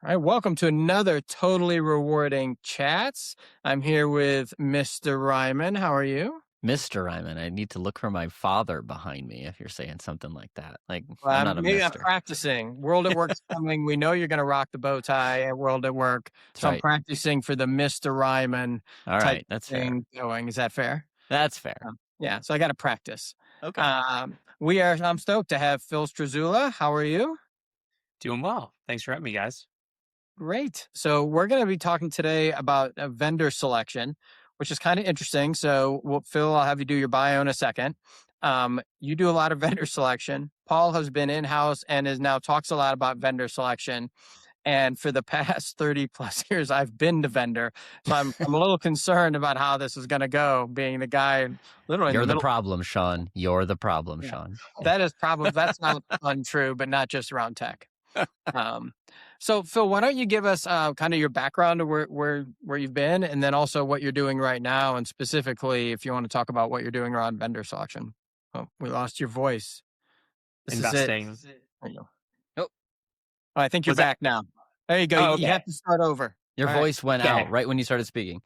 All right, welcome to another totally rewarding chats. I'm here with Mr. Ryman. How are you? Mr. Ryman, I need to look for my father behind me if you're saying something like that. Like, Well, I'm not a maybe I'm mister. practicing. World at Work's coming. We know you're going to rock the bow tie at World at Work. That's So I'm right. practicing for the Mr. Ryman All type right. That's fair. thing going. Is that fair? That's fair. Yeah, so I got to practice. Okay. I'm stoked to have Phil Strazzulla. How are you? Doing well. Thanks for having me, guys. Great. So we're going to be talking today about vendor selection, which is kind of interesting. So, Phil, I'll have you do your bio in a second. You do a lot of vendor selection. Paul has been in-house and is now talks a lot about vendor selection. And for the past 30 plus years, I've been the vendor. So I'm a little concerned about how this is going to go, being the guy literally in You're the the middle. problem, Sean. You're the problem, Yeah. Sean. That is probably, that's not untrue, but not just around tech. So Phil, why don't you give us kind of your background of where you've been, and then also what you're doing right now, and specifically if you want to talk about what you're doing around vendor selection. Oh, we lost your voice. This Investing. is it. There you go. Oh, I think you're Was that- back now. There you go. Oh, You okay. have to start over. your All right. voice went Okay. out right when you started speaking.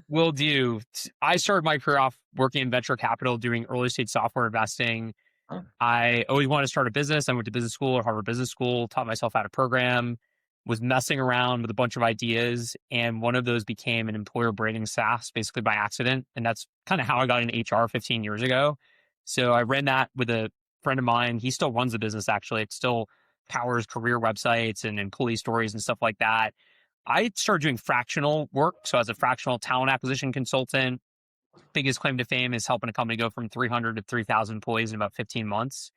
Will do. I started my career off working in venture capital, doing early stage software investing. Oh. I always wanted to start a business. I went to business school at Harvard Business School, taught myself how to program, was messing around with a bunch of ideas. And one of those became an employer branding SaaS, basically by accident. And that's kind of how I got into HR 15 years ago. So I ran that with a friend of mine. He still runs the business, actually. It still powers career websites and employee stories and stuff like that. I started doing fractional work. So as a fractional talent acquisition consultant, biggest claim to fame is helping a company go from 300 to 3,000 employees in about 15 months.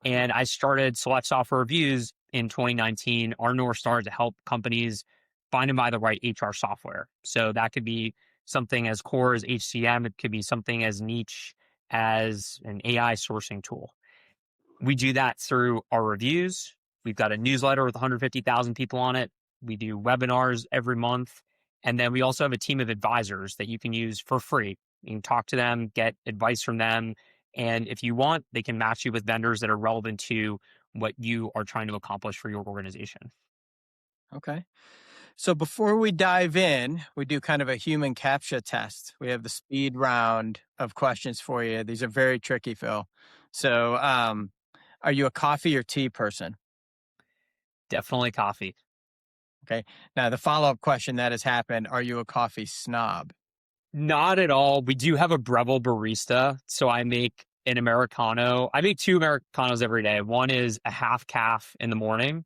And I started Select Software Reviews in 2019. Our North Star is to help companies find and buy the right HR software. So that could be something as core as HCM. It could be something as niche as an AI sourcing tool. We do that through our reviews. We've got a newsletter with 150,000 people on it. We do webinars every month. And then we also have a team of advisors that you can use for free. You can talk to them, get advice from them. And if you want, they can match you with vendors that are relevant to what you are trying to accomplish for your organization. Okay. So before we dive in, we do kind of a human captcha test. We have the speed round of questions for you. These are very tricky, Phil. So, are you a coffee or tea person? Definitely coffee. Okay. Now, the follow-up question that has happened, are you a coffee snob? Not at all. We do have a Breville barista. So I make an Americano. I make 2 Americanos every day. One is a half calf in the morning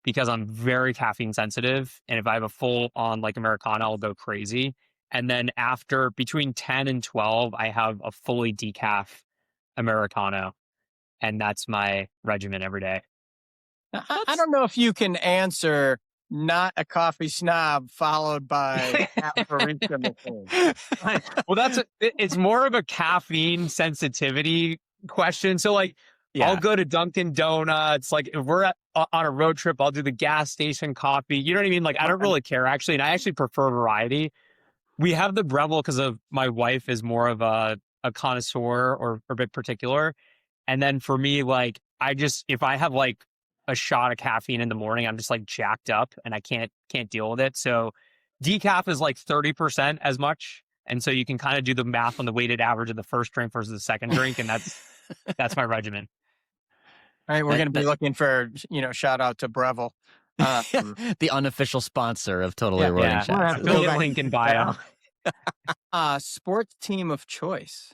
because I'm very caffeine sensitive. And if I have a full on like Americano, I'll go crazy. And then after between 10 and 12, I have a fully decaf Americano. And that's my regimen every day. Now, I don't know if you can answer not a coffee snob followed by half barista machine. Well, it's more of a caffeine sensitivity question. So like, Yeah. I'll go to Dunkin' Donuts. Like if we're on a road trip, I'll do the gas station coffee. You know what I mean? Like I don't really care actually. And I actually prefer variety. We have the Breville because of my wife is more of a connoisseur or a bit particular. And then for me, like if I have like a shot of caffeine in the morning, I'm just like jacked up and I can't deal with it. So decaf is like 30% as much. And so you can kind of do the math on the weighted average of the first drink versus the second drink. And that's my regimen. All right, we're going to be looking for, shout out to Breville. The unofficial sponsor of Totally Yeah. Rewarding Yeah. Chats. Affiliate link in bio. Sports team of choice.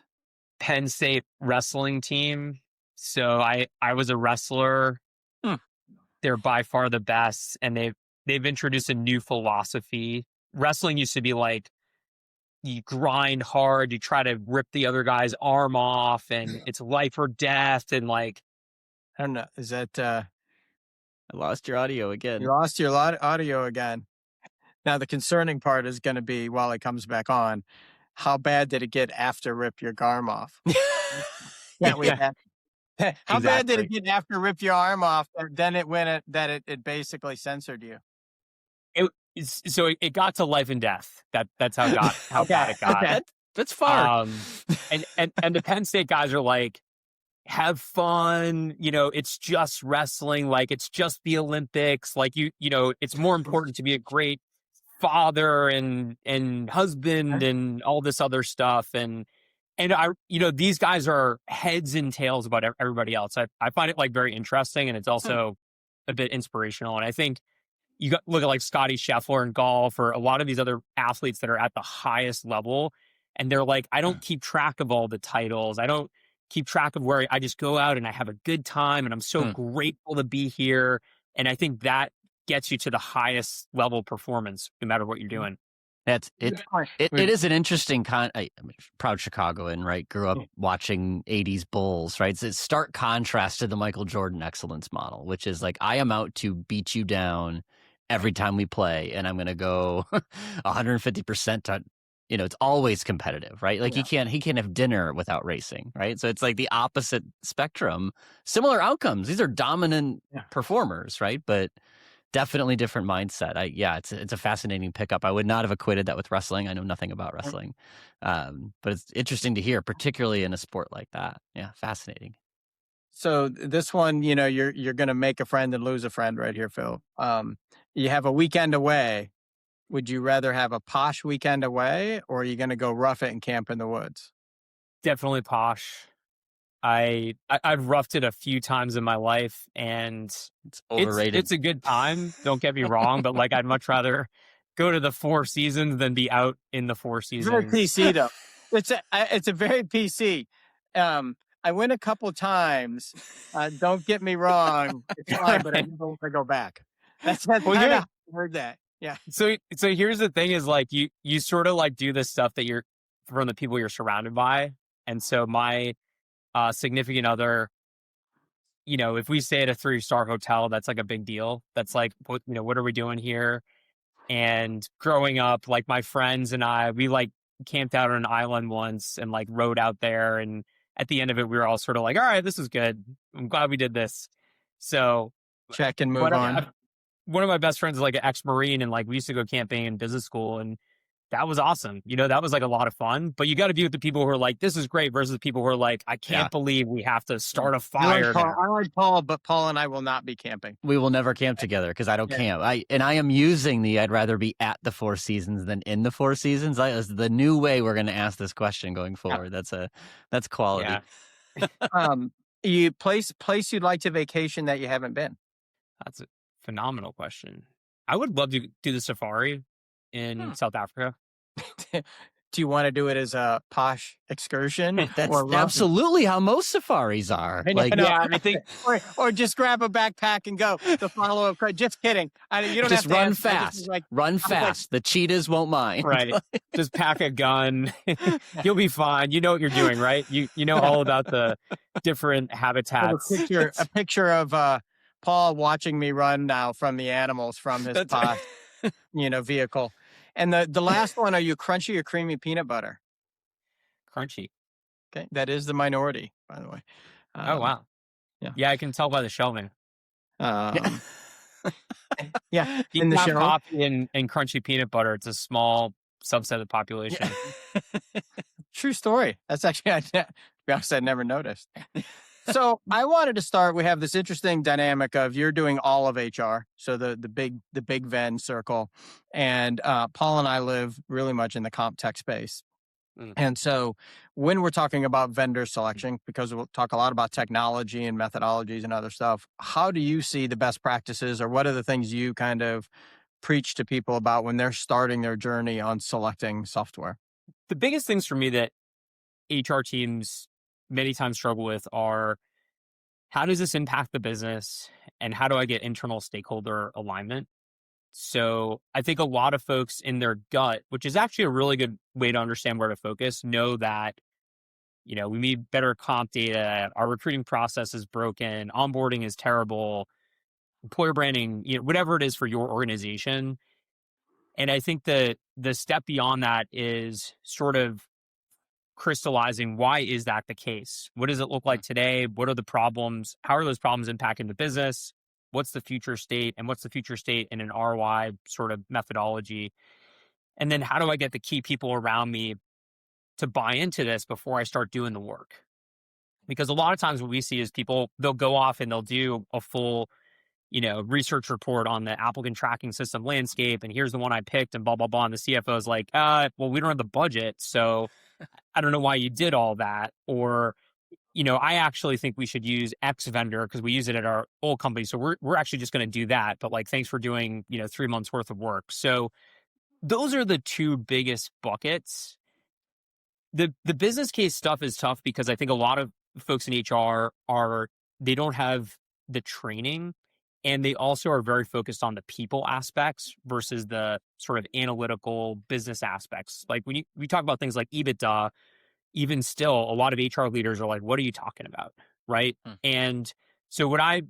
Penn State wrestling team. So I was a wrestler. They're by far the best. And they've introduced a new philosophy. Wrestling used to be like, you grind hard, you try to rip the other guy's arm off, and it's life or death. And like, I don't know. Is that I lost your audio again. you lost your audio again? Now the concerning part is going to be while it comes back on, how bad did it get after rip your arm off? How bad did it get after rip your arm off? Then it basically censored you. So it got to life and death. That's how bad it got. That's far. And the Penn State guys are like, have fun, it's just wrestling, like it's just the Olympics, like it's more important to be a great father and husband and all this other stuff. And I, these guys are heads and tails about everybody else. I find it like very interesting, and it's also a bit inspirational. And I think look at like Scotty Scheffler in golf, or a lot of these other athletes that are at the highest level, and they're like, I don't keep track of all the titles. I don't keep track of where I just go out and I have a good time, and I'm so grateful to be here. And I think that gets you to the highest level of performance, no matter what you're doing. It is an interesting I'm a proud Chicagoan, right? Grew up watching 80s Bulls, right? It's a stark contrast to the Michael Jordan excellence model, which is like, I am out to beat you down every time we play, and I'm going to go 150% to, it's always competitive, right? Like he can't have dinner without racing, right? So it's like the opposite spectrum, similar outcomes. These are dominant performers, right? But definitely different mindset. It's a fascinating pickup. I would not have equated that with wrestling. I know nothing about wrestling, but it's interesting to hear, particularly in a sport like that. Yeah, fascinating. So this one, you're going to make a friend and lose a friend right here, Phil. You have a weekend away. Would you rather have a posh weekend away, or are you going to go rough it and camp in the woods? Definitely posh. I've roughed it a few times in my life, and it's overrated. It's a good time. Don't get me wrong, but like I'd much rather go to the Four Seasons than be out in the Four Seasons. Very PC though. It's a very PC. I went a couple times. Don't get me wrong. It's fine, but I never want to go back. That's well, I heard that. Yeah. So here's the thing: is like you sort of like do this stuff that you're from the people you're surrounded by, and so my significant other, if we stay at a 3-star hotel, that's like a big deal. That's like, what are we doing here? And growing up, like my friends and I, we like camped out on an island once and like rode out there. And at the end of it, we were all sort of like, all right, this is good. I'm glad we did this. So check and move on. One of my best friends is like an ex-Marine, and like we used to go camping in business school, and that was awesome. That was like a lot of fun, but you got to be with the people who are like, this is great, versus the people who are like, I can't believe we have to start a fire. I like Paul, but Paul and I will not be camping. We will never camp together because I don't camp. I am using I'd rather be at the Four Seasons than in the Four Seasons. That is the new way we're going to ask this question going forward. Yeah. That's quality. Yeah. You place you'd like to vacation that you haven't been? That's a phenomenal question. I would love to do the safari in South Africa. Do you want to do it as a posh excursion? That's absolutely how most safaris are. I think, or just grab a backpack and go. The follow-up. Just kidding. You don't just have to run fast. Run fast. The cheetahs won't mind. Right. Just pack a gun. You'll be fine. You know what you're doing, right? You know all about the different habitats. A picture of Paul watching me run now from the animals from his posh, vehicle. And the last one, are you crunchy or creamy peanut butter? Crunchy. Okay. That is the minority, by the way. Oh, wow. Yeah, I can tell by the shelving. Yeah. In the coffee and crunchy peanut butter, it's a small subset of the population. True story. That's actually, I never noticed. So I wanted to start, we have this interesting dynamic of you're doing all of HR. So the big Venn circle, and Paul and I live really much in the comp tech space. And so when we're talking about vendor selection, because we'll talk a lot about technology and methodologies and other stuff, how do you see the best practices, or what are the things you kind of preach to people about when they're starting their journey on selecting software? The biggest things for me that HR teams many times struggle with are, how does this impact the business, and how do I get internal stakeholder alignment? So I think a lot of folks in their gut, which is actually a really good way to understand where to focus, know that, we need better comp data, our recruiting process is broken, onboarding is terrible, employer branding, whatever it is for your organization. And I think the step beyond that is sort of crystallizing, why is that the case? What does it look like today? What are the problems? How are those problems impacting the business? What's the future state? And what's the future state in an ROI sort of methodology? And then how do I get the key people around me to buy into this before I start doing the work? Because a lot of times what we see is people, they'll go off and they'll do a full, research report on the applicant tracking system landscape. And here's the one I picked and blah, blah, blah. And the CFO is like, well, we don't have the budget. So I don't know why you did all that. Or, I actually think we should use X vendor because we use it at our old company. So we're actually just going to do that. But like, thanks for doing, 3 months worth of work. So those are the two biggest buckets. The business case stuff is tough because I think a lot of folks in HR they don't have the training, and they also are very focused on the people aspects versus the sort of analytical business aspects. Like when we talk about things like EBITDA, even still, a lot of HR leaders are like, what are you talking about? Right. And so what I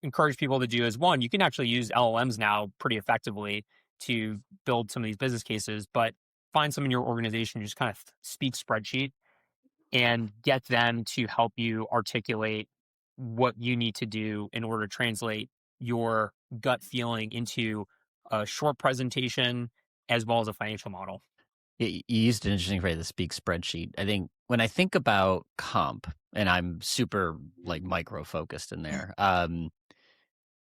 encourage people to do is, one, you can actually use LLMs now pretty effectively to build some of these business cases, but find someone in your organization who just kind of speak spreadsheet and get them to help you articulate what you need to do in order to translate your gut feeling into a short presentation as well as a financial model. You used an interesting phrase, the speak spreadsheet. I think when I think about comp, and I'm super like micro focused in there,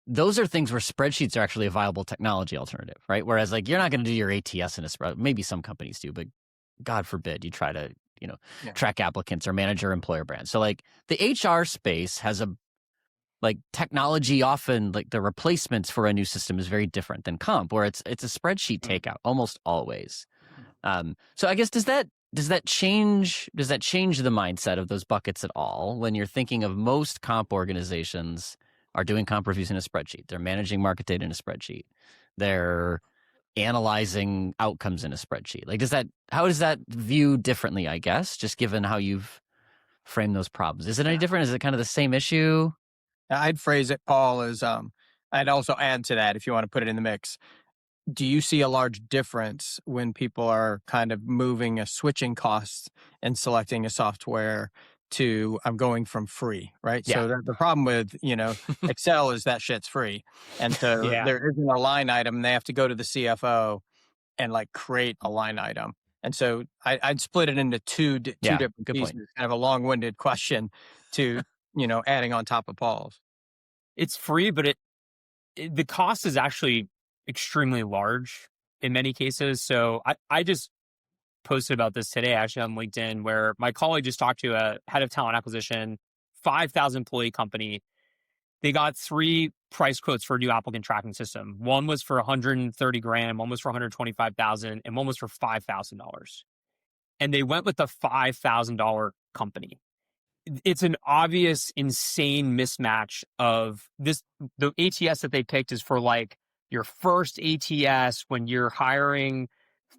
those are things where spreadsheets are actually a viable technology alternative, right? Whereas like you're not going to do your ATS in a spreadsheet. Maybe some companies do, but God forbid you try to, track applicants or manage your employer brand. So like the HR space has a like technology, often like the replacements for a new system is very different than comp, where it's a spreadsheet takeout almost always. So I guess does that change the mindset of those buckets at all when you're thinking of most comp organizations are doing comp reviews in a spreadsheet? They're managing market data in a spreadsheet. They're analyzing outcomes in a spreadsheet. Like how does that view differently, I guess, just given how you've framed those problems? Is it any different? Is it kind of the same issue? I'd phrase it, Paul, as I'd also add to that if you want to put it in the mix. Do you see a large difference when people are kind of switching costs and selecting a software to I'm going from free, right? Yeah. So the problem with, Excel is that shit's free. And so there isn't a line item, and they have to go to the CFO and like create a line item. And so I'd split it into two different pieces, kind of a long-winded question to, adding on top of Paul's. It's free, but the cost is actually extremely large in many cases. So I just posted about this today actually on LinkedIn, where my colleague just talked to a head of talent acquisition, 5,000 employee company. They got 3 price quotes for a new applicant tracking system. One was for 130 grand, one was for 125,000, and one was for $5,000. And they went with the $5,000 company. It's an obvious, insane mismatch of this. The ATS that they picked is for like your first ATS when you're hiring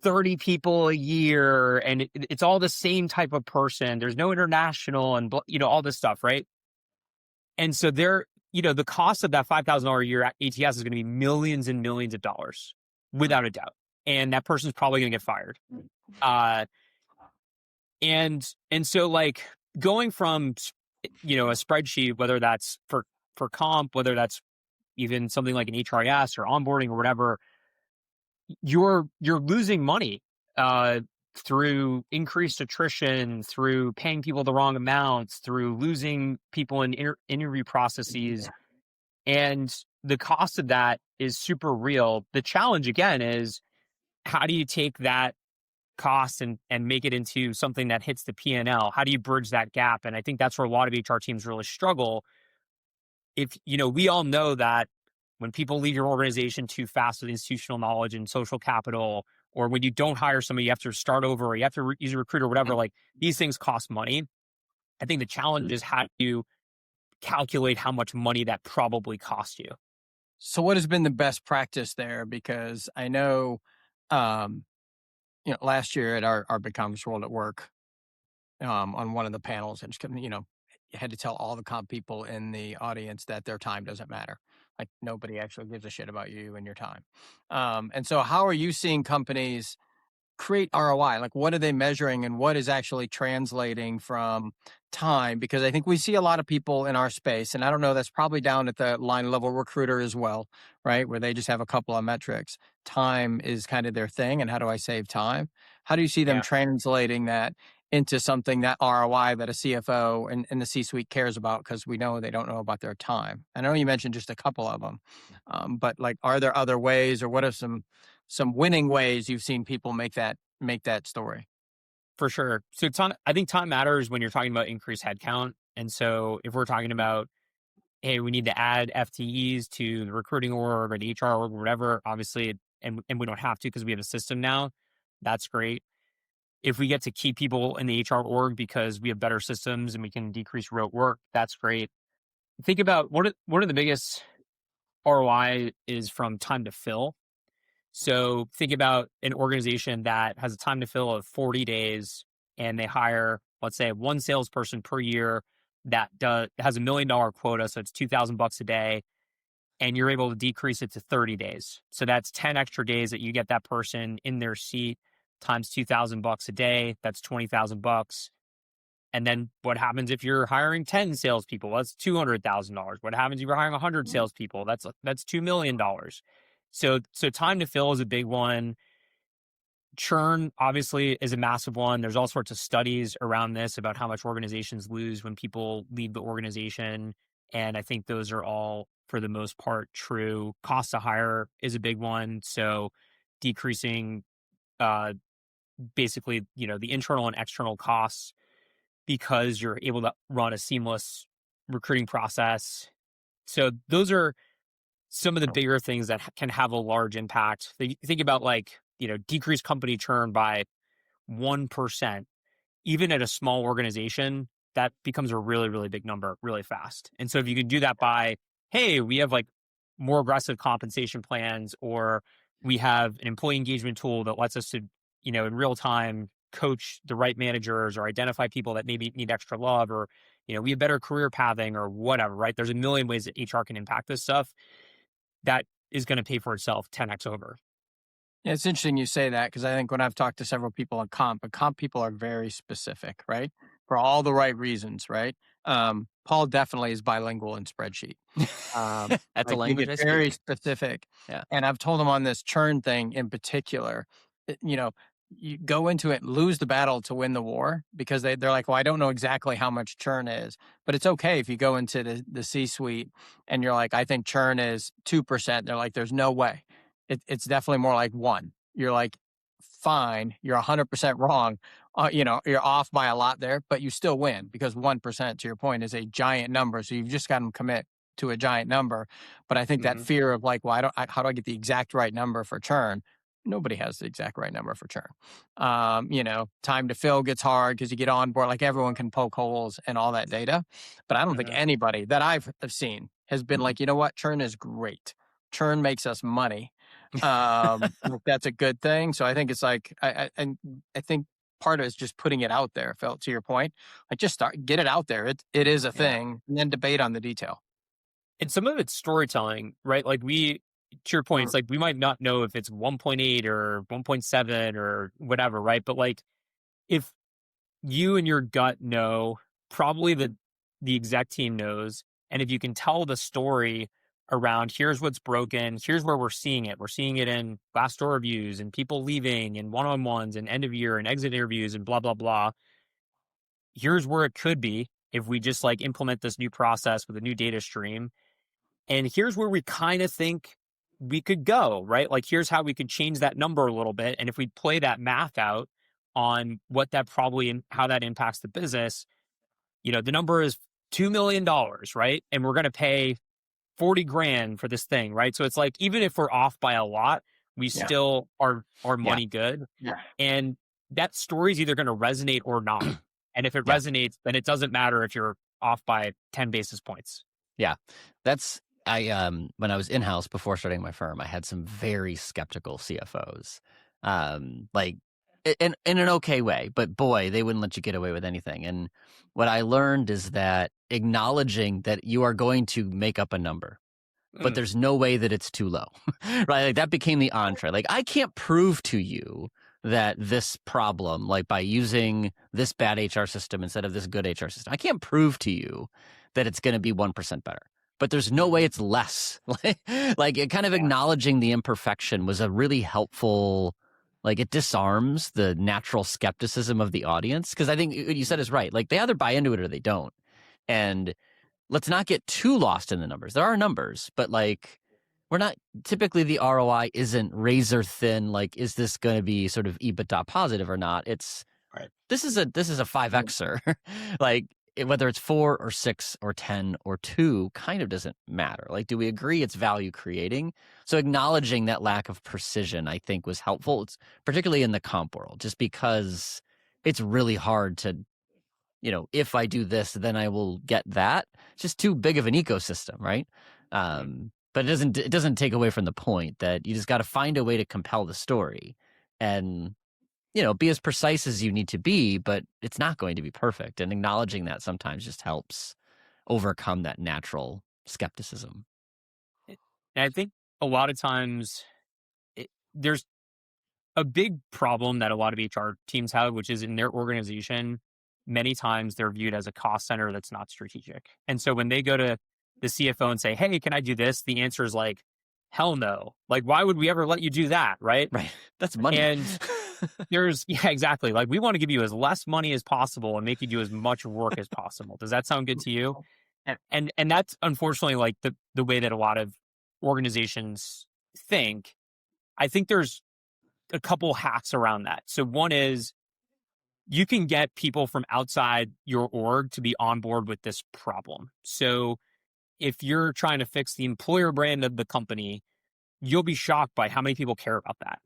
30 people a year, and it's all the same type of person. There's no international and, all this stuff, right? And so the cost of that $5,000 a year ATS is going to be millions and millions of dollars, without a doubt. And that person's probably going to get fired. And so like going from, a spreadsheet, whether that's for comp, whether that's even something like an HRIS or onboarding or whatever, you're losing money through increased attrition, through paying people the wrong amounts, through losing people in interview processes. And the cost of that is super real. The challenge, again, is how do you take that cost and make it into something that hits the P&L? How do you bridge that gap? And I think that's where a lot of HR teams really struggle. If, we all know that when people leave your organization too fast with institutional knowledge and social capital, or when you don't hire somebody, you have to start over, or you have to use a recruiter or whatever, like these things cost money. I think the challenge is how do you calculate how much money that probably cost you? So what has been the best practice there? Because I know, last year at our Big Conference World at Work, on one of the panels, and just, you had to tell all the comp people in the audience that their time doesn't matter. Like nobody actually gives a shit about you and your time. And so how are you seeing companies create ROI? Like what are they measuring and what is actually translating from time? Because I think we see a lot of people in our space, and I don't know, that's probably down at the line level recruiter as well, right? Where they just have a couple of metrics. Time is kind of their thing. And how do I save time? How do you see them translating that into something that ROI that a CFO and the C-suite cares about, because we know they don't know about their time. I know you mentioned just a couple of them, but like, are there other ways, or what are some winning ways you've seen people make that story? For sure. So I think time matters when you're talking about increased headcount. And so if we're talking about, hey, we need to add FTEs to the recruiting org or the HR org or whatever, obviously, and we don't have to because we have a system now, that's great. If we get to keep people in the HR org because we have better systems and we can decrease rote work, that's great. Think about one of the biggest ROI is from time to fill. So think about an organization that has a time to fill of 40 days and they hire, let's say, one salesperson per year that has $1 million quota. So it's $2,000 a day, and you're able to decrease it to 30 days. So that's 10 extra days that you get that person in their seat times $2,000 a day. That's $20,000. And then what happens if you're hiring 10 salespeople? That's $200,000. What happens if you're hiring 100 salespeople? That's $2 million. So time to fill is a big one. Churn obviously is a massive one. There's all sorts of studies around this about how much organizations lose when people leave the organization. And I think those are all, for the most part, true. Cost to hire is a big one. So decreasing basically, the internal and external costs, because you're able to run a seamless recruiting process. So those are some of the bigger things that can have a large impact. Think about decrease company churn by 1%, even at a small organization, that becomes a really, really big number really fast. And so if you can do that by, hey, we have more aggressive compensation plans, or we have an employee engagement tool that lets us to, in real time coach the right managers or identify people that maybe need extra love, or, we have better career pathing or whatever, right? There's a million ways that HR can impact this stuff. That is going to pay for itself 10x over. Yeah, it's interesting you say that, because I think when I've talked to several people on comp people are very specific, right? For all the right reasons, right? Paul definitely is bilingual in spreadsheet. That's a language I speak. Very specific. Yeah. And I've told him on this churn thing in particular, you go into it, lose the battle to win the war, because they're like, well, I don't know exactly how much churn is, but it's okay if you go into the C-suite and you're like, I think churn is 2%. They're like, there's no way. It's definitely more like 1. You're like, fine, you're 100% wrong. You're off by a lot there, but you still win, because 1%, to your point, is a giant number. So you've just got them commit to a giant number. But I think that fear of how do I get the exact right number for churn? Nobody has the exact right number for churn. Time to fill gets hard because you get on board, everyone can poke holes and all that data. But I don't think anybody that I've seen has been like, you know what, churn is great. Churn makes us money. That's a good thing. So I think it's I think part of it is just putting it out there, Phil, to your point. Just get it out there. It is a thing, and then debate on the detail. And some of it's storytelling, right? To your point, it's we might not know if it's 1.8 or 1.7 or whatever, right? But if you and your gut know, probably the exec team knows, and if you can tell the story around, here's what's broken, here's where we're seeing it. We're seeing it in Glassdoor reviews and people leaving and one-on-ones and end of year and exit interviews and blah, blah, blah. Here's where it could be if we just implement this new process with a new data stream. And here's where we kind of think we could go, right? Here's how we could change that number a little bit. And if we play that math out on what that how that impacts the business, the number is $2 million, right? And we're going to pay $40,000 for this thing, right? So it's even if we're off by a lot, we still are money good. Yeah. And that story is either going to resonate or not. And if it resonates, then it doesn't matter if you're off by 10 basis points. Yeah. When I was in-house before starting my firm, I had some very skeptical CFOs. In an okay way, but boy, they wouldn't let you get away with anything. And what I learned is that acknowledging that you are going to make up a number, but there's no way that it's too low, right? That became the entree. I can't prove to you that this problem, by using this bad HR system instead of this good HR system, I can't prove to you that it's going to be 1% better. But there's no way it's less. Kind of acknowledging the imperfection was a really helpful Like it disarms the natural skepticism of the audience. Because I think what you said is right. Like they either buy into it or they don't. And let's not get too lost in the numbers. There are numbers, but like we're not typically the ROI isn't razor thin. Like, is this going to be sort of EBITDA positive or not? It's Right. This is a 5xer. Like whether it's 4 or 6 or 10 or 2 kind of doesn't matter. Like, do we agree it's value creating? So acknowledging that lack of precision, I think, was helpful. It's particularly in the comp world, just because it's really hard to, if I do this, then I will get that. It's just too big of an ecosystem, right? But it doesn't take away from the point that you just got to find a way to compel the story and, be as precise as you need to be, but it's not going to be perfect. And acknowledging that sometimes just helps overcome that natural skepticism. And I think a lot of times there's a big problem that a lot of HR teams have, which is in their organization, many times they're viewed as a cost center that's not strategic. And so when they go to the CFO and say, hey, can I do this? The answer is like, hell no. Like, why would we ever let you do that? Right. Right. That's money. And yeah, exactly. Like we want to give you as less money as possible and make you do as much work as possible. Does that sound good to you? And that's unfortunately like the way that a lot of organizations think. I think there's a couple hacks around that. So one is you can get people from outside your org to be on board with this problem. So if you're trying to fix the employer brand of the company, you'll be shocked by how many people care about that.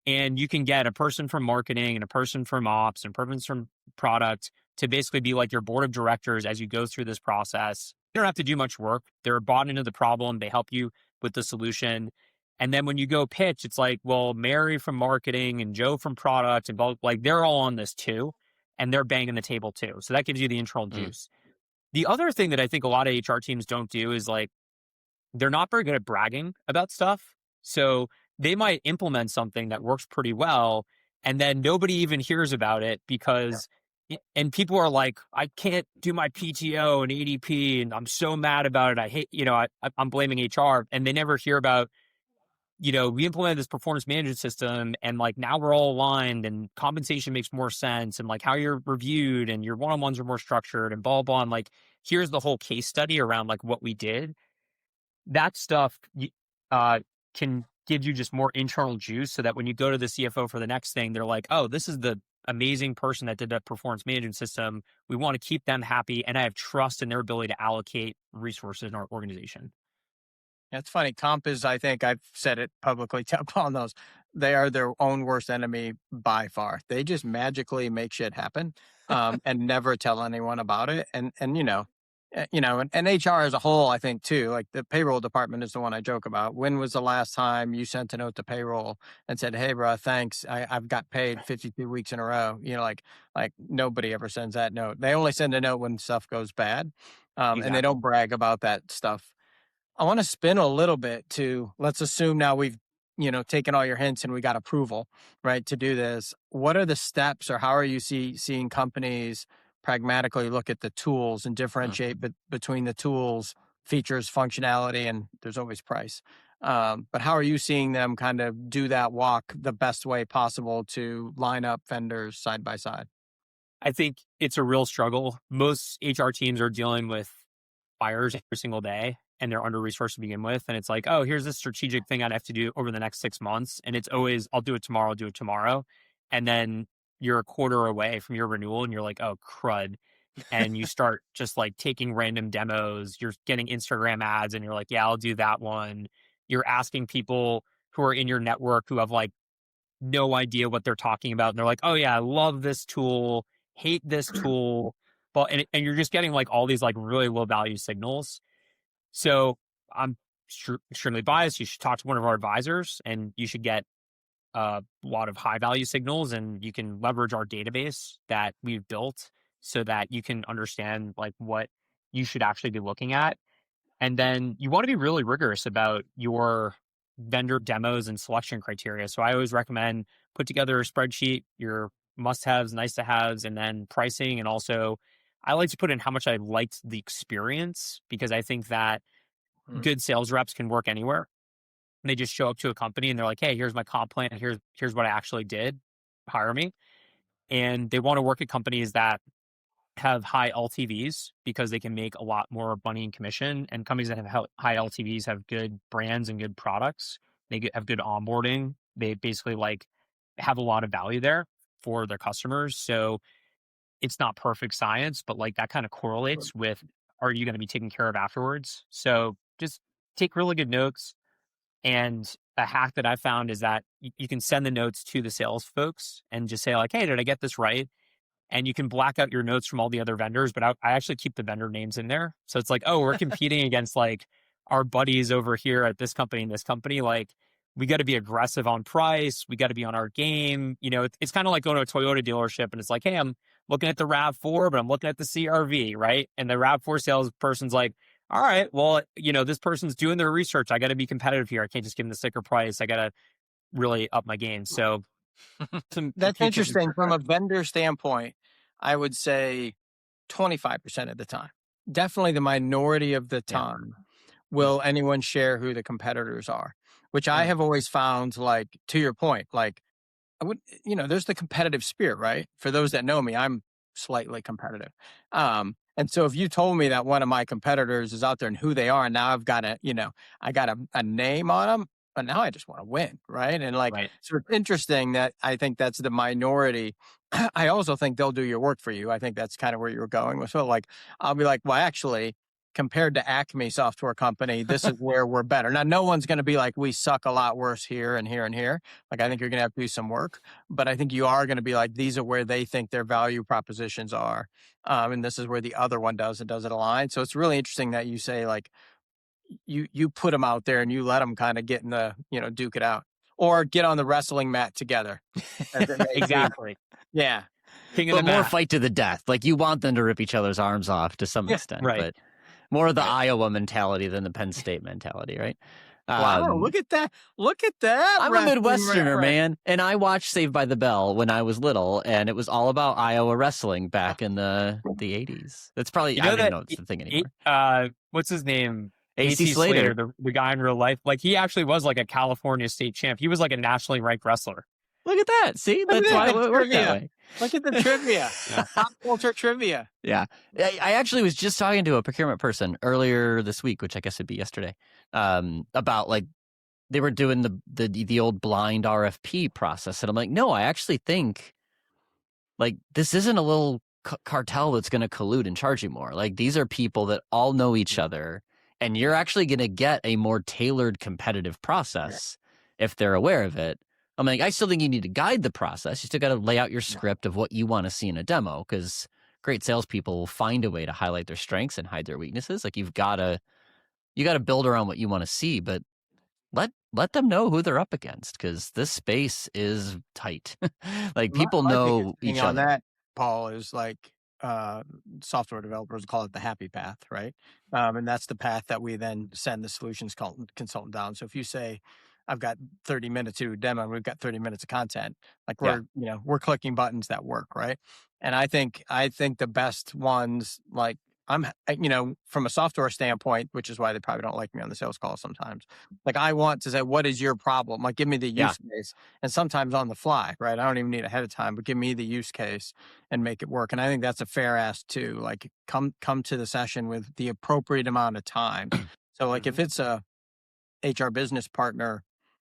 And you can get a person from marketing and a person from ops and a person from product to basically be like your board of directors as you go through this process. You don't have to do much work. They're bought into the problem. They help you with the solution. And then when you go pitch, it's like, well, Mary from marketing and Joe from product and both, like they're all on this too. And they're banging the table too. So that gives you the internal juice. The other thing that I think a lot of HR teams don't do is like, they're not very good at bragging about stuff. So they might implement something that works pretty well, and then nobody even hears about it because, and people are like, I can't do my PTO and ADP, and I'm so mad about it. I hate, I'm blaming HR, and they never hear about, we implemented this performance management system, and like now we're all aligned, and compensation makes more sense, and like how you're reviewed, and your one-on-ones are more structured, and blah, blah, and like here's the whole case study around like what we did. That stuff can give you just more internal juice so that when you go to the CFO for the next thing, they're like, oh, this is the amazing person that did that performance management system. We want to keep them happy. And I have trust in their ability to allocate resources in our organization. It's funny. Comp is, I think I've said it publicly on those. They are their own worst enemy by far. They just magically make shit happen and never tell anyone about it. And HR as a whole, I think too, like the payroll department is the one I joke about. When was the last time you sent a note to payroll and said, hey, bro, thanks. I've got paid 52 weeks in a row. Like nobody ever sends that note. They only send a note when stuff goes bad. Exactly. And they don't brag about that stuff. I want to spin a little bit to, let's assume now we've, taken all your hints and we got approval, right, to do this. What are the steps, or how are you seeing companies pragmatically look at the tools and differentiate between the tools, features, functionality, and there's always price. But how are you seeing them kind of do that walk the best way possible to line up vendors side by side? I think it's a real struggle. Most HR teams are dealing with buyers every single day, and they're under-resourced to begin with. And it's like, oh, here's this strategic thing I'd have to do over the next 6 months. And it's always, I'll do it tomorrow. And then you're a quarter away from your renewal and you're like, oh, crud. And you start just like taking random demos. You're getting Instagram ads and you're like, yeah, I'll do that one. You're asking people who are in your network who have like no idea what they're talking about. And they're like, oh yeah, I love this tool, hate this tool. But, and you're just getting like all these like really low value signals. So I'm extremely biased. You should talk to one of our advisors and you should get a lot of high value signals, and you can leverage our database that we've built so that you can understand like what you should actually be looking at. And then you want to be really rigorous about your vendor demos and selection criteria. So I always recommend put together a spreadsheet, your must-haves, nice-to-haves, and then pricing. And also I like to put in how much I liked the experience, because I think that good sales reps can work anywhere. and they just show up to a company and they're like, hey, here's my comp plan. Here's what I actually did. Hire me. And they want to work at companies that have high LTVs because they can make a lot more money in commission. And companies that have high LTVs have good brands and good products. Have good onboarding. They basically like have a lot of value there for their customers. So it's not perfect science, but like that kind of correlates with, are you going to be taken care of afterwards? So just take really good notes. And a hack that I found is that you can send the notes to the sales folks and just say like, hey, did I get this right? And you can black out your notes from all the other vendors, but I actually keep the vendor names in there. So it's like, oh, we're competing against like our buddies over here at this company and this company. Like, we got to be aggressive on price. We got to be on our game. You know, it's kind of like going to a Toyota dealership and it's like, hey, I'm looking at the RAV4, but I'm looking at the CRV, right? And the RAV4 salesperson's like, all right, well, you know, this person's doing their research. I got to be competitive here. I can't just give them the sticker price. I got to really up my game. So that's interesting. From a vendor standpoint, I would say 25% of the time, definitely the minority of the time, will anyone share who the competitors are, which I have always found, like, to your point, like, I would, you know, there's the competitive spirit, right? For those that know me, I'm slightly competitive. And so if you told me that one of my competitors is out there and who they are, and now I've got I got a name on them, but now I just want to win, right? And like, so it's interesting that I think that's the minority. I also think they'll do your work for you. I think that's kind of where you're going with. So like, I'll be like, well, actually, compared to Acme Software Company, this is where we're better. Now, no one's going to be like, we suck a lot worse here and here and here. Like, I think you're going to have to do some work, but I think you are going to be like, these are where they think their value propositions are. And this is where the other one does it align. So it's really interesting that you say, like, you put them out there and you let them kind of get in the, duke it out, or get on the wrestling mat together. Exactly. Yeah. But more fight to the death. Like, you want them to rip each other's arms off to some extent, but more of the Iowa mentality than the Penn State mentality, right? Wow, look at that. Look at that. I'm a Midwesterner, man. And I watched Saved by the Bell when I was little, and it was all about Iowa wrestling back in the 80s. That's probably, I don't even know it's the thing anymore. What's his name? AC Slater. The guy in real life. Like, he actually was like a California state champ. He was like a nationally ranked wrestler. Look at that. See? That's why it worked that way. Look at the trivia. Pop culture trivia. Yeah. I actually was just talking to a procurement person earlier this week, which I guess would be yesterday, about, like, they were doing the old blind RFP process. And I'm like, no, I actually think, like, this isn't a little cartel that's going to collude and charge you more. Like, these are people that all know each other, and you're actually going to get a more tailored competitive process if they're aware of it. I'm like, I still think you need to guide the process. You still got to lay out your script of what you want to see in a demo, because great salespeople will find a way to highlight their strengths and hide their weaknesses. Like, you got to build around what you want to see, but let them know who they're up against, because this space is tight. Like, people know each other. On that, Paul, is like, software developers call it the happy path, right? And that's the path that we then send the solutions consultant down. So if you say, I've got 30 minutes to do a demo, and we've got 30 minutes of content, like, we're clicking buttons that work, right? And I think the best ones, like, from a software standpoint, which is why they probably don't like me on the sales call sometimes. Like, I want to say, what is your problem? Like, give me the use case, and sometimes on the fly, right? I don't even need ahead of time, but give me the use case and make it work. And I think that's a fair ask too. Like, come to the session with the appropriate amount of time. So, like, if it's a HR business partner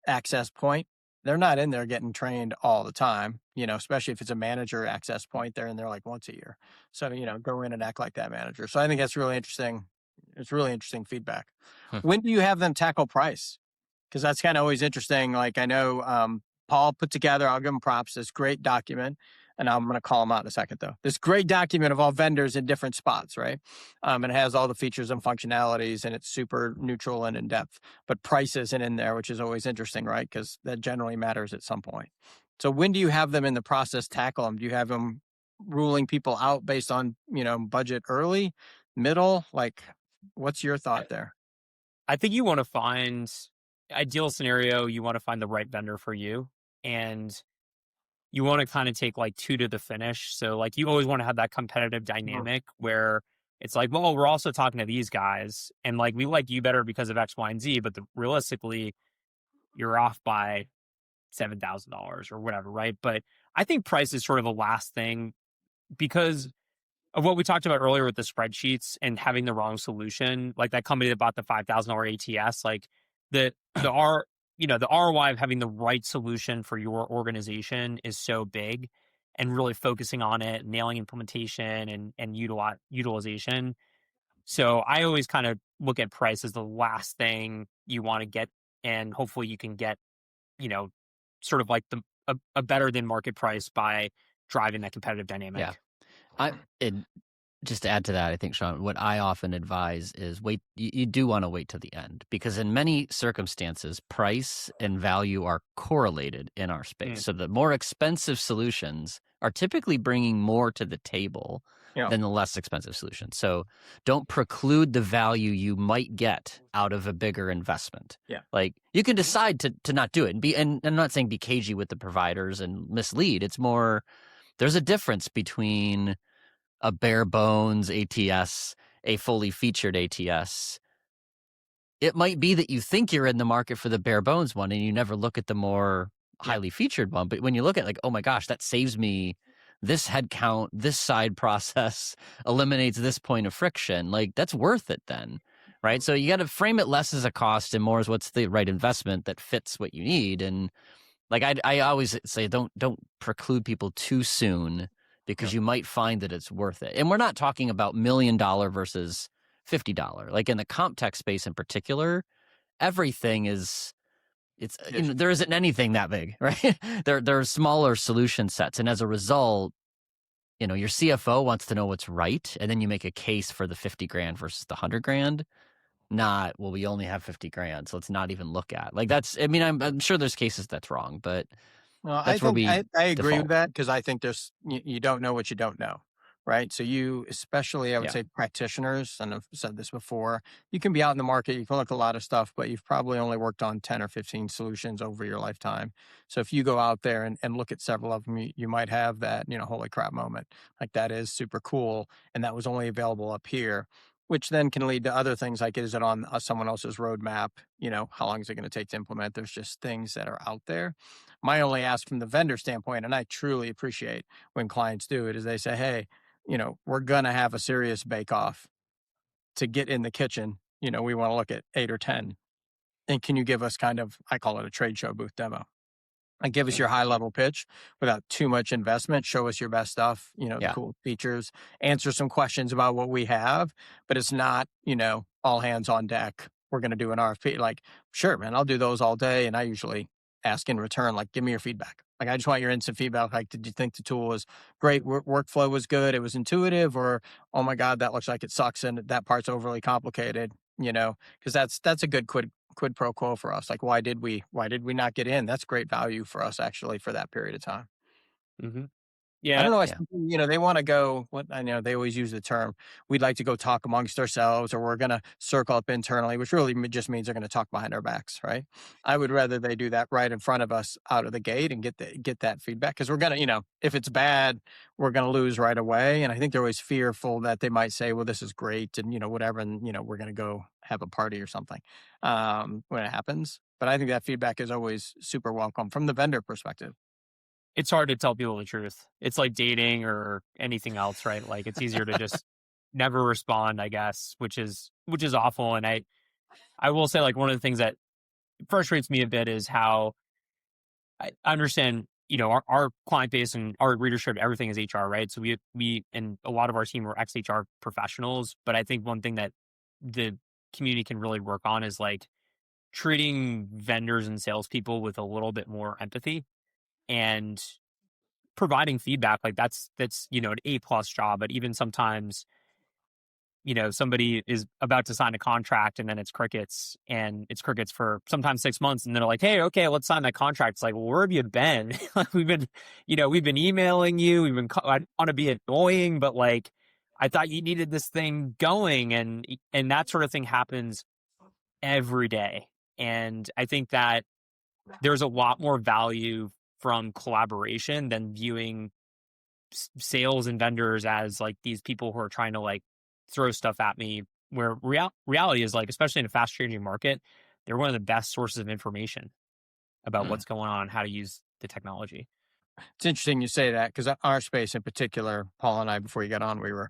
access point, they're not in there getting trained all the time, especially if it's a manager access point, they're in there like once a year. So, go in and act like that manager. So I think that's really interesting. It's really interesting feedback. When do you have them tackle price? Because that's kind of always interesting. Like, I know Paul put together, I'll give him props, this great document. And I'm going to call him out in a second, though. This great document of all vendors in different spots, right? And it has all the features and functionalities, and it's super neutral and in-depth. But price isn't in there, which is always interesting, right? Because that generally matters at some point. So when do you have them in the process tackle them? Do you have them ruling people out based on, budget early, middle? Like, what's your thought there? I think you want to find, ideal scenario, you want to find the right vendor for you. And you want to kind of take like two to the finish. So, like, you always want to have that competitive dynamic where it's like, well, we're also talking to these guys, and like, we like you better because of X, Y, and Z. But realistically, you're off by $7,000 or whatever, right? But I think price is sort of a last thing because of what we talked about earlier with the spreadsheets and having the wrong solution. Like that company that bought the $5,000 ATS, like the R the ROI of having the right solution for your organization is so big, and really focusing on it, nailing implementation and utilization. So I always kind of look at price as the last thing you want to get, and hopefully you can get, sort of like a better than market price by driving that competitive dynamic. Yeah. And just to add to that, I think, Sean, what I often advise is wait. You do want to wait to the end, because in many circumstances, price and value are correlated in our space. So the more expensive solutions are typically bringing more to the table than the less expensive solutions. So don't preclude the value you might get out of a bigger investment. Yeah. Like you can decide to not do it and I'm not saying be cagey with the providers and mislead. It's more, there's a difference between a bare bones ATS, a fully featured ATS. It might be that you think you're in the market for the bare bones one and you never look at the more highly featured one. But when you look at like, oh my gosh, that saves me this head count, this side process, eliminates this point of friction, like that's worth it then, right? So you got to frame it less as a cost and more as what's the right investment that fits what you need. And like I always say, don't preclude people too soon, because you might find that it's worth it. And we're not talking about $1 million versus $50. Like in the comp tech space in particular, everything is there isn't anything that big, right? There are smaller solution sets, and as a result, your CFO wants to know what's right, and then you make a case for the 50 grand versus the 100 grand. Not, well, we only have 50 grand, so let's not even look at. Like that's, I mean, I'm sure there's cases that's wrong, but Well, that's where we I agree default. with that, because I think there's you don't know what you don't know, right? So you, especially I would say practitioners, and I've said this before, you can be out in the market, you can look at a lot of stuff, but you've probably only worked on 10 or 15 solutions over your lifetime. So if you go out there and look at several of them, you might have that, holy crap moment. Like that is super cool, and that was only available up here, which then can lead to other things like, is it on someone else's roadmap? How long is it going to take to implement? There's just things that are out there. My only ask from the vendor standpoint, and I truly appreciate when clients do it, is they say, hey, we're going to have a serious bake off to get in the kitchen. We want to look at 8 or 10. And can you give us kind of, I call it a trade show booth demo? And give us your high level pitch without too much investment. Show us your best stuff, the cool features, answer some questions about what we have, but it's not, all hands on deck. We're going to do an RFP. Like, sure, man, I'll do those all day. And I usually ask in return, like, give me your feedback. Like, I just want your instant feedback. Like, did you think the tool was great? Workflow was good. It was intuitive, or, oh my God, that looks like it sucks and that part's overly complicated, because that's a good quid pro quo for us. Like, why did we not get in? That's great value for us actually for that period of time. Mm-hmm. I don't know. They want to go, what I know, they always use the term, we'd like to go talk amongst ourselves, or we're going to circle up internally, which really just means they're going to talk behind our backs, right? I would rather they do that right in front of us out of the gate and get that feedback, because we're going to, if it's bad, we're going to lose right away. And I think they're always fearful that they might say, well, this is great, and, whatever, and, we're going to go have a party or something when it happens. But I think that feedback is always super welcome from the vendor perspective. It's hard to tell people the truth. It's like dating or anything else, right? Like it's easier to just never respond, I guess, which is awful. And I will say, like, one of the things that frustrates me a bit is how I understand, our client base and our readership, everything is HR, right? So we and a lot of our team are ex-HR professionals. But I think one thing that the community can really work on is like treating vendors and salespeople with a little bit more empathy, and providing feedback. Like that's an A+ job. But even sometimes, somebody is about to sign a contract and then it's crickets, and it's crickets for sometimes 6 months, and they're like, hey, okay, let's sign that contract. It's like, well, where have you been? Like we've been emailing you, I want to be annoying, but like I thought you needed this thing going, and that sort of thing happens every day. And I think that there's a lot more value from collaboration than viewing sales and vendors as like these people who are trying to like throw stuff at me, where reality is, like, especially in a fast changing market, they're one of the best sources of information. about what's going on, how to use the technology. It's interesting you say that, because our space in particular, Paul and I, before you got on, we were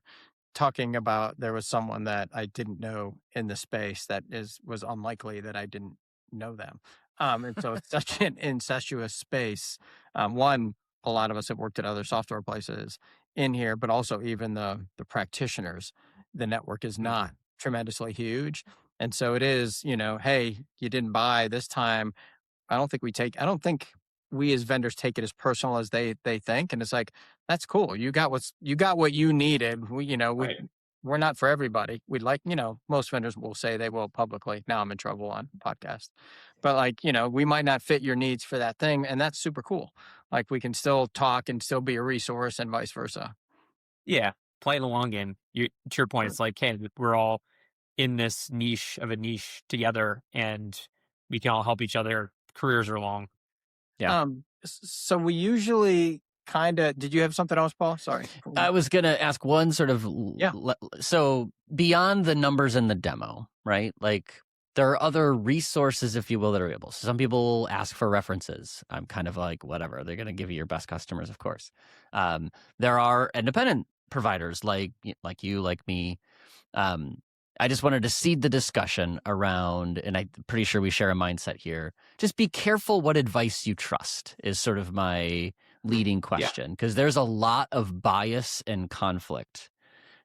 talking about, there was someone that I didn't know in the space that was unlikely that I didn't know them. And so it's such an incestuous space. One, a lot of us have worked at other software places in here, but also even the practitioners, the network is not tremendously huge. And so it is, hey, you didn't buy this time. I don't think we as vendors take it as personal as they think. And it's like, that's cool. You got what you needed. We're not for everybody. We'd like, most vendors will say they will publicly. Now I'm in trouble on podcast, but like, we might not fit your needs for that thing. And that's super cool. Like, we can still talk and still be a resource and vice versa. Yeah. Playing the long game. To your point, it's like, hey, we're all in this niche together, and we can all help each other. Careers are long. Yeah. So we usually did you have something else, Paul? Sorry. I was going to ask one sort of, so beyond the numbers in the demo, right? Like, there are other resources, if you will, that are available. So some people ask for references. I'm kind of like, whatever. They're going to give you your best customers, of course. There are independent providers like you, like me. I just wanted to seed the discussion around, and I'm pretty sure we share a mindset here. Just be careful what advice you trust is sort of my leading question, because there's a lot of bias and conflict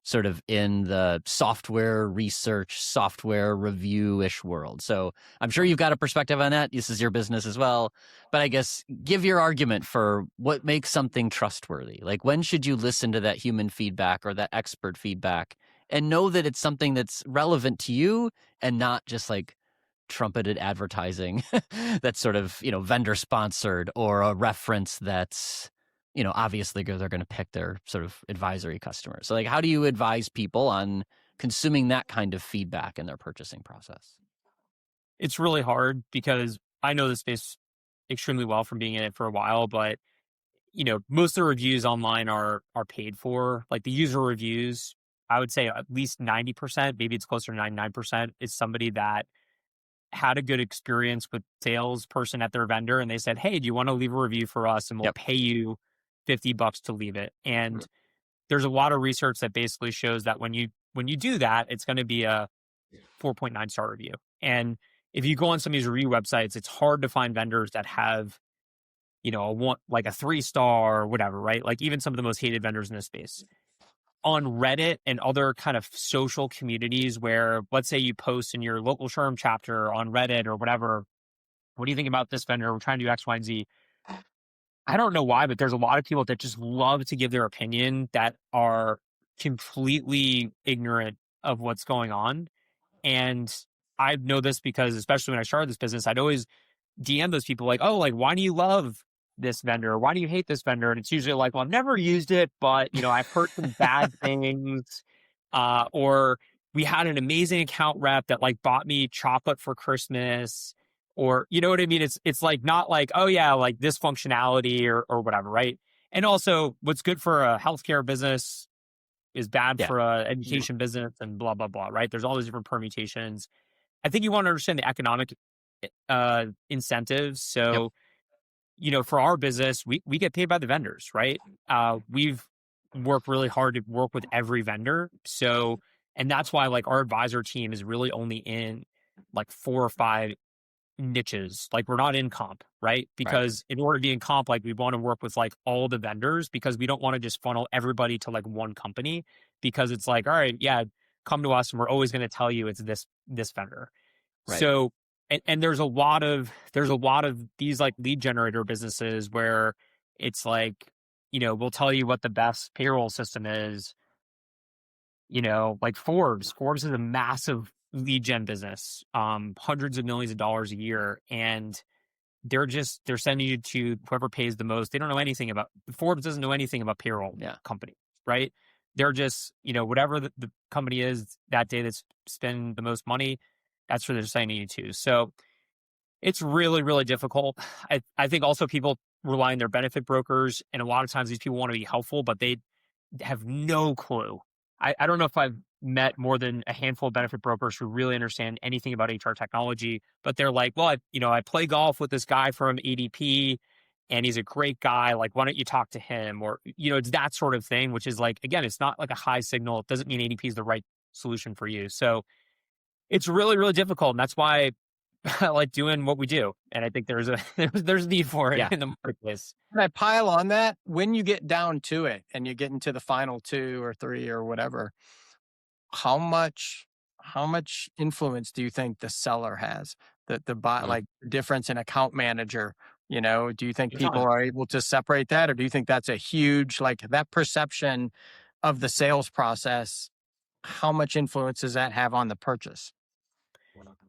sort of in the software research, software review-ish world. So I'm sure you've got a perspective on that. This is your business as well. But I guess give your argument for what makes something trustworthy. Like, when should you listen to that human feedback or that expert feedback and know that it's something that's relevant to you and not just like trumpeted advertising that's sort of, vendor sponsored, or a reference that's, obviously they're going to pick their sort of advisory customers. So like, how do you advise people on consuming that kind of feedback in their purchasing process? It's really hard because I know the space extremely well from being in it for a while, but most of the reviews online are paid for. Like, the user reviews, I would say at least 90%, maybe it's closer to 99%, is somebody that had a good experience with salesperson at their vendor, and they said, hey, do you want to leave a review for us, and we'll pay you $50 to leave it. And there's a lot of research that basically shows that when you do that, it's going to be a 4.9 star review. And if you go on some of these review websites, it's hard to find vendors that have, a 3-star or whatever, right? Like, even some of the most hated vendors in this space. On Reddit and other kind of social communities where, let's say you post in your local Churn chapter on Reddit or whatever, what do you think about this vendor? We're trying to do X, Y, and Z. I don't know why, but there's a lot of people that just love to give their opinion that are completely ignorant of what's going on. And I know this because, especially when I started this business, I'd always DM those people like, oh, like, why do you love this vendor? Why do you hate this vendor? And it's usually like, well, I've never used it, but, I've heard some bad things. Or we had an amazing account rep that like bought me chocolate for Christmas. Or, you know what I mean? It's like, not like, oh yeah, like this functionality or whatever, right? And also, what's good for a healthcare business is bad for a education business, and blah, blah, blah, right? There's all these different permutations. I think you want to understand the economic incentives. So, for our business, we get paid by the vendors, right? We've worked really hard to work with every vendor. So, and that's why like our advisor team is really only in like 4 or 5 niches. Like, we're not in comp, right? Because in order to be in comp, like, we want to work with like all the vendors, because we don't want to just funnel everybody to like one company, because it's like, all right, yeah, come to us and we're always going to tell you it's this vendor. So, and there's a lot of these like lead generator businesses where it's like, we'll tell you what the best payroll system is. Like Forbes is a massive lead gen business, hundreds of millions of dollars a year. And they're sending you to whoever pays the most. They don't know anything about, Forbes doesn't know anything about payroll company, right? They're just, whatever the company is that day that's spending the most money, that's where they're sending you to. So it's really, really difficult. I think also people rely on their benefit brokers, and a lot of times these people want to be helpful, but they have no clue. I don't know if I've met more than a handful of benefit brokers who really understand anything about HR technology, but they're like, well, I play golf with this guy from ADP and he's a great guy. Like, why don't you talk to him? Or, it's that sort of thing, which is like, again, it's not like a high signal. It doesn't mean ADP is the right solution for you. So it's really, really difficult. And that's why I like doing what we do. And I think there's a need for it in the marketplace. Can I pile on that? When you get down to it and you get into the final 2 or 3 or whatever, how much influence do you think the seller has? Like the difference in account manager, do you think people are able to separate that, or do you think that's a huge, like, that perception of the sales process? How much influence does that have on the purchase?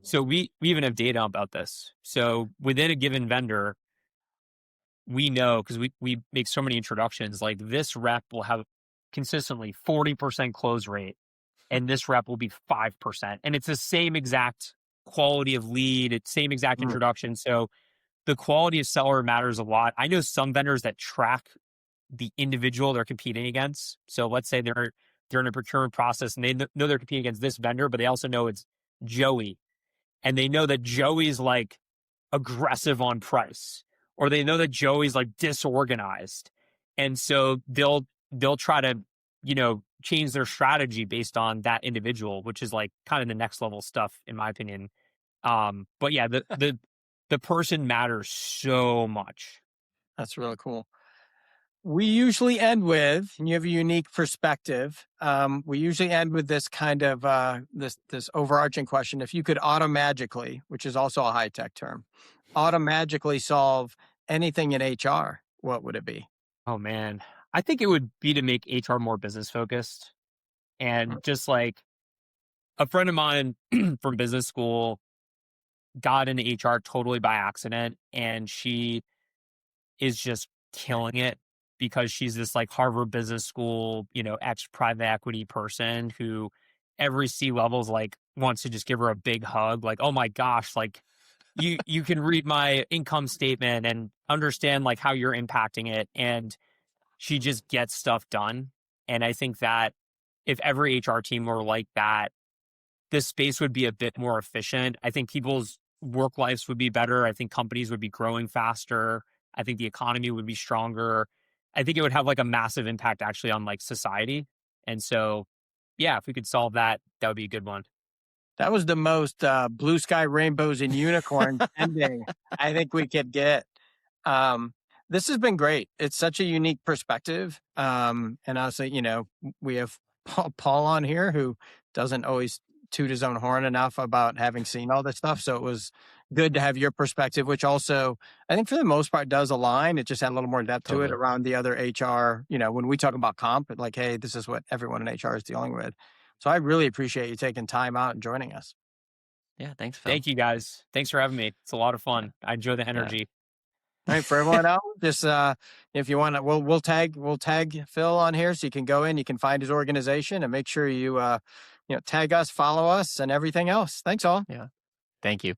So we even have data about this. So within a given vendor, we know, because we make so many introductions, like this rep will have consistently 40% close rate and this rep will be 5%. And it's the same exact quality of lead, it's same exact introduction. So the quality of seller matters a lot. I know some vendors that track the individual they're competing against. So let's say they're in a procurement process and they know they're competing against this vendor, but they also know it's Joey. And they know that Joey's like aggressive on price, or they know that Joey's like disorganized. And so they'll try to, change their strategy based on that individual, which is like kind of the next level stuff, in my opinion. But yeah, the person matters so much. That's really cool. We usually end with, and you have a unique perspective. We usually end with this kind of this overarching question: if you could automagically, which is also a high tech term, automagically solve anything in HR, what would it be? Oh man, I think it would be to make HR more business focused, and just like a friend of mine from business school got into HR totally by accident, and she is just killing it because she's this like Harvard Business School, ex private equity person who every C-level is like wants to just give her a big hug. Like, oh my gosh, like you can read my income statement and understand like how you're impacting it. And she just gets stuff done. And I think that if every HR team were like that, this space would be a bit more efficient. I think people's work lives would be better. I think companies would be growing faster. I think the economy would be stronger. I think it would have like a massive impact actually on like society. And so, yeah, if we could solve that, that would be a good one. That was the most blue sky rainbows and unicorns ending I think we could get. This has been great. It's such a unique perspective. And honestly, we have Paul on here who doesn't always toot his own horn enough about having seen all this stuff. So it was good to have your perspective, which also, I think for the most part does align. It just had a little more depth to it around the other HR, when we talk about comp, like, hey, this is what everyone in HR is dealing with. So I really appreciate you taking time out and joining us. Yeah, thanks, Phil. Thank you, guys. Thanks for having me. It's a lot of fun. I enjoy the energy. Yeah. All right, for everyone else, just if you want to, we'll tag Phil on here so you can go in, you can find his organization, and make sure you tag us, follow us, and everything else. Thanks all. Yeah, thank you.